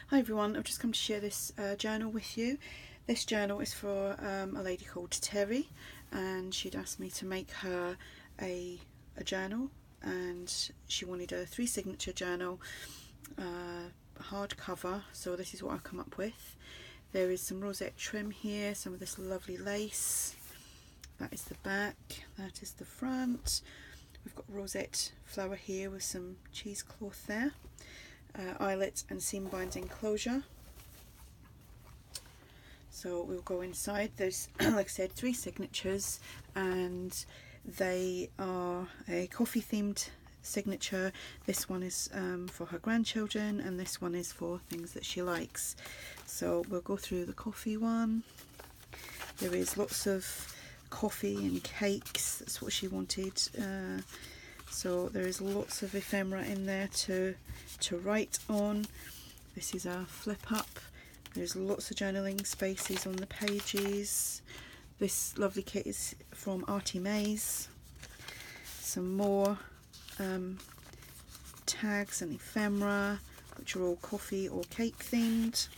Hi everyone, I've just come to share this journal with you. This journal is for a lady called Terri, and she'd asked me to make her a journal, and she wanted a 3 signature journal, hardcover, so this is what I've come up with. There is some rosette trim here, some of this lovely lace. That is the back, that is the front. We've got rosette flower here with some cheesecloth there. Eyelet and seam binding closure. So we'll go inside. There's, like I said, 3 signatures, and they are a coffee themed signature. This one is for her grandchildren, and this one is for things that she likes. So we'll go through the coffee one. There is lots of coffee and cakes, that's what she wanted. So there is lots of ephemera in there to write on. This is our flip up. There's lots of journaling spaces on the pages. This lovely kit is from ARTYmaze. Some more tags and ephemera, which are all coffee or cake themed.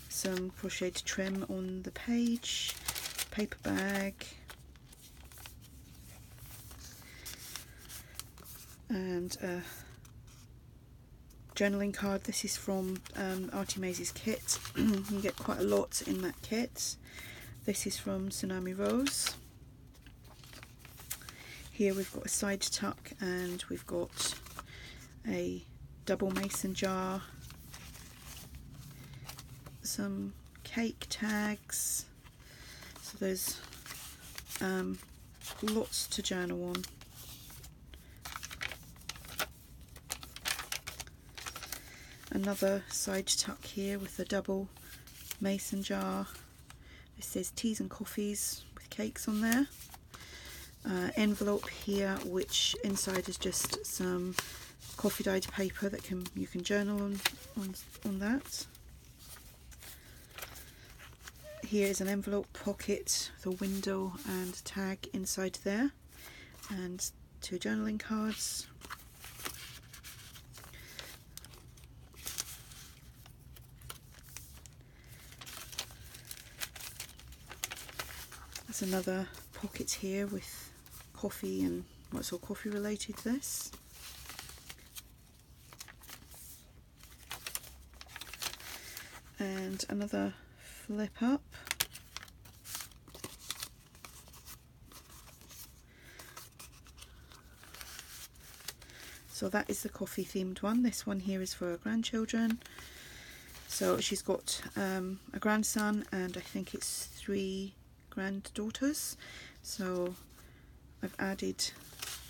Some crocheted trim on the page, paper bag, and a journaling card. This is from ARTYmaze's kit. You can get quite a lot in that kit. This is from Tsunami Rose. Here we've got a side tuck, and we've got a double mason jar, some cake tags. So there's lots to journal on. Another side tuck here with a double mason jar. This says teas and coffees with cakes on there. Envelope here, which inside is just some coffee dyed paper that you can journal on that. Here is an envelope pocket with a window and tag inside there, and 2 journaling cards. There's another pocket here with coffee and what's all coffee related, this. And another flip up. So that is the coffee themed one. This one here is for her grandchildren. So she's got a grandson, and I think it's 3 granddaughters. So I've added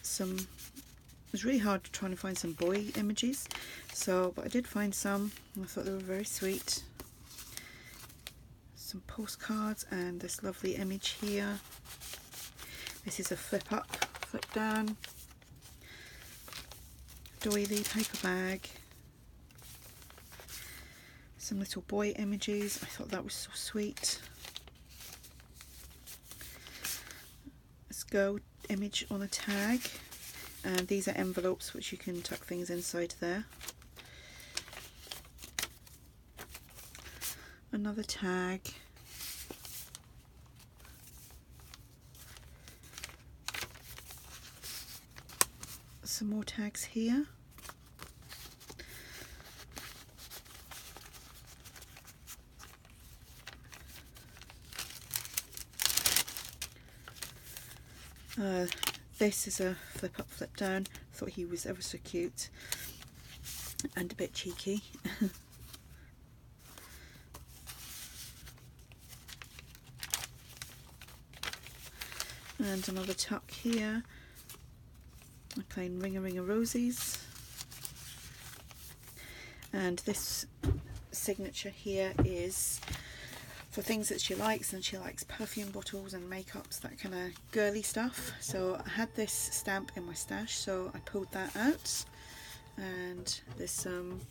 some. It was really hard trying to find some boy images, but I did find some, and I thought they were very sweet. Some postcards, and this lovely image here. This is a flip up, flip down doily paper bag. Some little boy images. I thought that was so sweet. Let's go image on a tag, and these are envelopes which you can tuck things inside there. Another tag. Some more tags here. This is a flip up, flip down. Thought he was ever so cute and a bit cheeky. And another tuck here. A plain Ring a Rosies. And this signature here is for things that she likes, and she likes perfume bottles and makeups, that kind of girly stuff. So I had this stamp in my stash, so I pulled that out, and there's some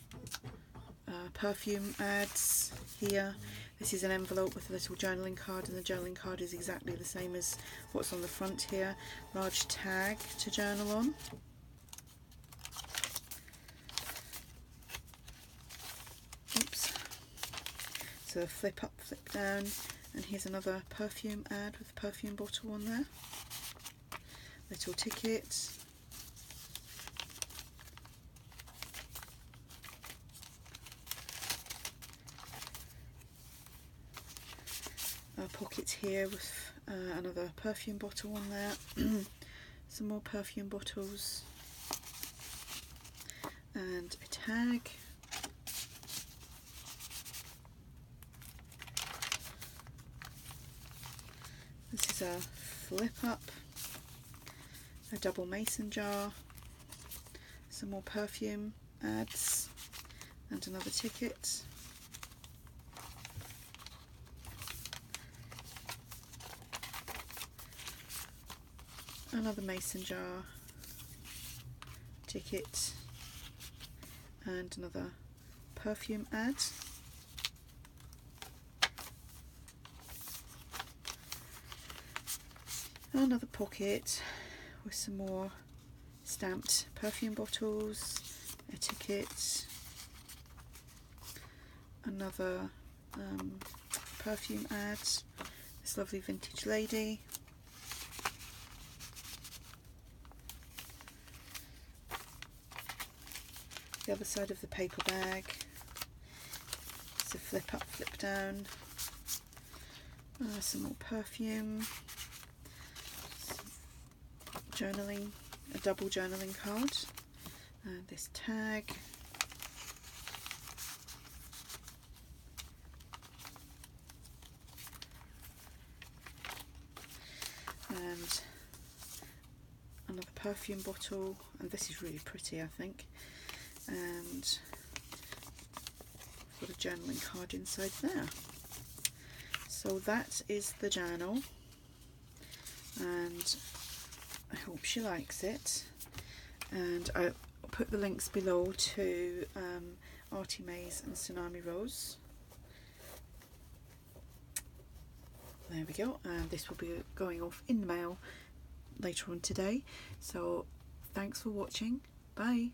perfume ads here. This is an envelope with a little journaling card, and the journaling card is exactly the same as what's on the front here. Large tag to journal on. it's a flip up, flip down, and here's another perfume ad with a perfume bottle on there. Little ticket. Pockets here with another perfume bottle on there. Some more perfume bottles and a tag. This is a flip up, a double mason jar, some more perfume ads and another ticket. Another mason jar, ticket, and another perfume ad. Another pocket with some more stamped perfume bottles, a ticket, another perfume ad, this lovely vintage lady. The other side of the paper bag, it's a flip up, flip down, some more perfume, some journaling, a double journaling card, and this tag, and another perfume bottle, and this is really pretty, I think. And got a journaling card inside there. So that is the journal, and I hope she likes it. And I'll put the links below to ARTYmaze and Tsunami Rose. There we go, and this will be going off in the mail later on today. So thanks for watching. Bye.